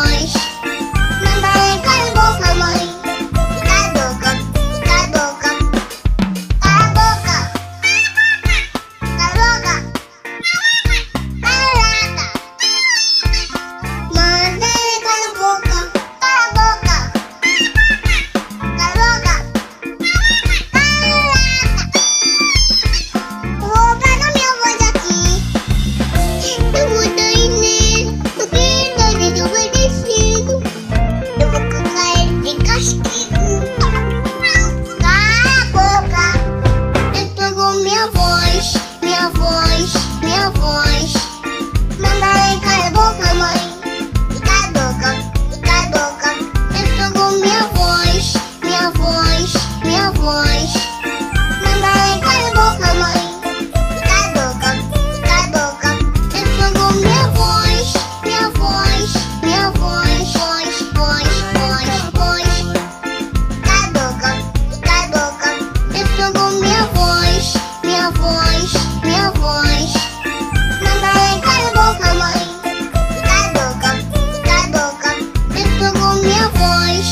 voz. Mamãe, cala a boca, mãe. Cala a boca, cala a boca. Cala a boca. Cala a boca. Caraca. Mamãe, cala a boca. Cala a boca. Cala a boca. Caraca. Vou pegar minha voz aqui. Eu vou dar nele, porque eu obedecido. Eu vou colocar ele de castigo. Cala a boca. Ele pegou minha voz, minha voz, minha voz. Mamãe, cala a boca, mãe. Cala a boca, cala a boca. Ele pegou minha voz, minha voz, minha voz. Mamãe, cala a boca, mãe. Cala a boca, cala a boca. Ele pegou minha voz, minha voz, minha voz, voz, voz, voz, voz. Cala a boca, cala a boca. Ele pegou minha voz, minha voz, minha voz. Mamãe, cala a boca, mãe. Cala a boca, cala a boca. Ele pegou minha voz.